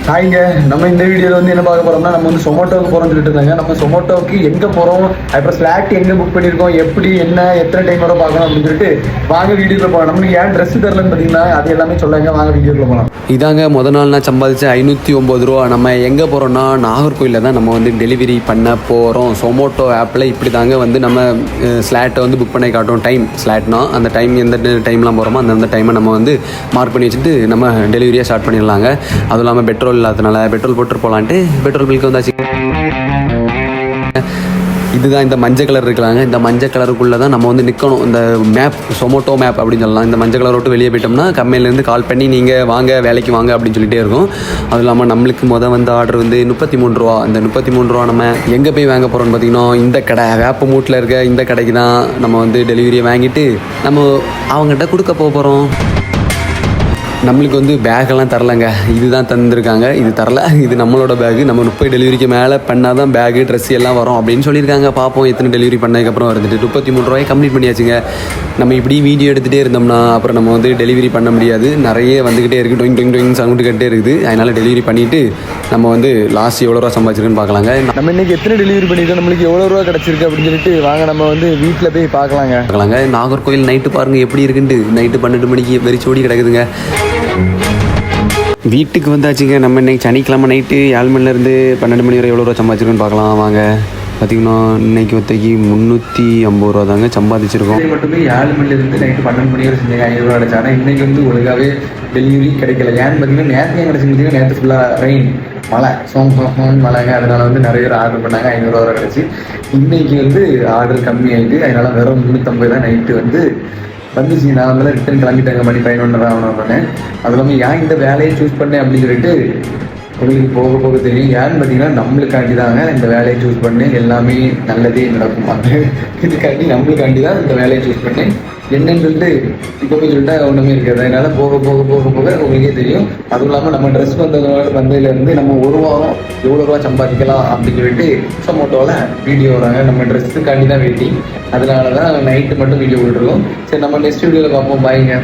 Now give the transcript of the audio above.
ஹாய்ங்க, நம்ம இந்த வீடியோவில் வந்து என்ன பார்க்க போகிறோம்னா, நம்ம வந்து சொமோட்டோவுக்கு போகிறோம்னு சொல்லிட்டு இருந்தாங்க. நம்ம சொமோட்டோவுக்கு எங்கே போகிறோம், அப்புறம் ஸ்லாட் எங்கே புக் பண்ணியிருக்கோம், எப்படி என்ன எத்தனை டைம் வர பார்க்கணும் அப்படின்னு சொல்லிட்டு வாங்க வீடியோக்குள்ள போகலாம். நம்மளுக்கு ஏன் ட்ரெஸ் தரலன்னு பார்த்தீங்கன்னா அது எல்லாமே சொல்லாங்க. வாங்க வீடியோக்குள்ள போகலாம். இதாங்க நாள் நான் சம்பாதிச்ச 509 ரூபா. நம்ம எங்கே போகிறோம்னா நாகர்கோயிலில் தான் நம்ம வந்து டெலிவரி பண்ண போகிறோம். சொமோட்டோ ஆப்பில் இப்படி தாங்க வந்து நம்ம ஸ்லாட்டை வந்து புக் பண்ணி காட்டும். டைம் ஸ்லாட்னா அந்த டைம் எந்த டைம்லாம் போகிறோமோ அந்த டைமை நம்ம வந்து மார்க் பண்ணி வச்சுட்டு நம்ம டெலிவரியாக ஸ்டார்ட் பண்ணிடலாங்க. அதுவும் இல்லாமல் பெட்ரோல் இல்லாதனால பெட்ரோல் போட்டு போகலான்ட்டு பெட்ரோல் பில்க்கு வந்தாச்சு. இதுதான் இந்த மஞ்சள் கலர் இருக்கலாங்க. இந்த மஞ்சள் கலருக்குள்ளே தான் நம்ம வந்து நிற்கணும். இந்த மேப் சொமோட்டோ மேப் அப்படின்னு சொல்லலாம். இந்த மஞ்சள் கலர் விட்டு வெளியே போயிட்டோம்னா கம்பெனிலேருந்து கால் பண்ணி நீங்கள் வாங்க வேலைக்கு வாங்க அப்படின்னு சொல்லிட்டே இருக்கும். அதுவும் இல்லாமல் நம்மளுக்கு வந்து ஆர்டர் வந்து 33 ரூபா. அந்த 33 ரூபா நம்ம எங்கே போய் வாங்க போகிறோம்னு பார்த்தீங்கன்னா இந்த கடை வேப்ப மூட்டில் இருக்க இந்த கடைக்கு தான் நம்ம வந்து டெலிவரியை வாங்கிட்டு நம்ம அவங்ககிட்ட கொடுக்க போகிறோம். நம்மளுக்கு வந்து பேக்கெல்லாம் தரலைங்க, இதுதான் தந்துருக்காங்க. இது தரல, இது நம்மளோட பேகு. நம்ம 30 டெலிவரிக்கு மேலே பண்ணால் தான் பேகு ட்ரெஸ் எல்லாம் வரும் அப்படின்னு சொல்லியிருக்காங்க. பார்ப்போம் எத்தனை டெலிவரி பண்ணதுக்கப்புறம் வந்துட்டு 33 ரூபாய் கம்ப்ளீட் பண்ணியாச்சுங்க. நம்ம இப்படி வீடியோ எடுத்துகிட்டே இருந்தோம்னா அப்புறம் நம்ம வந்து டெலிவரி பண்ண முடியாது. நிறைய வந்துக்கிட்டே இருக்குது, டொயிங் சவுண்டு கட்டே இருக்குது. அதனால் டெலிவரி பண்ணிவிட்டு நம்ம வந்து லாஸ்ட் எவ்வளோ ரூபா சம்பாதிச்சிருக்குன்னு பார்க்கலாங்க. நம்ம இன்றைக்கி எத்தனை டெலிவரி பண்ணியிருக்கோம், நம்மளுக்கு எவ்வளோ ரூபா கிடச்சிருக்கு அப்படின்னு சொல்லிட்டு வாங்க நம்ம வந்து வீட்டில் போய் பார்க்கலாங்க. நாகர்கோயில் நைட்டு பாருங்கள் எப்படி இருக்குன்ட்டு. நைட்டு 12 மணிக்கு வெறிச்சோடி கிடக்குதுங்க. வீட்டுக்கு வந்தாச்சுங்க. நம்ம இன்றைக்கி சனிக்கிழமை நைட்டு 7 மணிலேருந்து 12 மணி வரை எவ்வளோ ரூபா சம்பாதிச்சிருக்குன்னு பார்க்கலாம் வாங்க. பார்த்திங்கன்னா இன்றைக்கி ஒத்தைக்கு 350 ரூபா தாங்க சம்பாதிச்சிருக்கோம். மட்டுமே 7 மணிலேருந்து நைட்டு 12 மணி வரை செஞ்சாங்க. 500 ரூபா கிடச்சி. ஆனால் இன்றைக்கி வந்து ஒழுங்காகவே டெலிவரி கிடைக்கல. ஏன்னு பார்த்தீங்கன்னா நேற்று ஏன் கிடச்சி பார்த்தீங்கன்னா நேற்று ஃபுல்லாக ரெயின் மழை மழைங்க. அதனால் வந்து நிறைய பேர் ஆர்டர் பண்ணாங்க. 500 ரூபா கிடச்சி. இன்றைக்கி வந்து ஆர்டர் கம்மி ஆகிட்டு அதனால் வெறும் 350 தான் நைட்டு வந்து வந்துச்சு. நான் வந்து ரிட்டன் கிளம்பிட்டாங்க. மணி 11 ஆகணும்னு. அது இல்லாமல் ஏன் இந்த வேலையை சூஸ் பண்ணேன் அப்படின்னு சொல்லிட்டு உங்களுக்கு போக போக தெரியும். ஏன்னு பார்த்தீங்கன்னா நம்மளுக்காண்டி தாங்க இந்த வேலையை சூஸ் பண்ணேன். எல்லாமே நல்லதே நடக்கும். அந்த இதுக்காண்டி நம்மளுக்காண்டி தான் இந்த வேலையை சூஸ் பண்ணேன். என்னன்னு சொல்லிட்டு இப்போ போய் சொல்லிட்டா ஒன்றுமே இருக்காது. அதனால் போக போக போக போக உங்களுக்கே தெரியும். அதுவும் இல்லாமல் நம்ம ட்ரெஸ் வந்ததுலேருந்து நம்ம ஒரு வாரம் எவ்வளோ ரூபா சம்பாதிக்கலாம் அப்படின்னு சொல்லிட்டு சொமோட்டோவில் வீடியோ வராங்க. நம்ம ட்ரெஸ்ஸுக்காண்டி தான் வெயிட்டிங். அதனால தான் நைட்டு மட்டும் வீடியோ விட்டுருக்கோம். சரி, நம்ம நெக்ஸ்ட் வீடியோவில் பார்ப்போம். பாய்ங்க.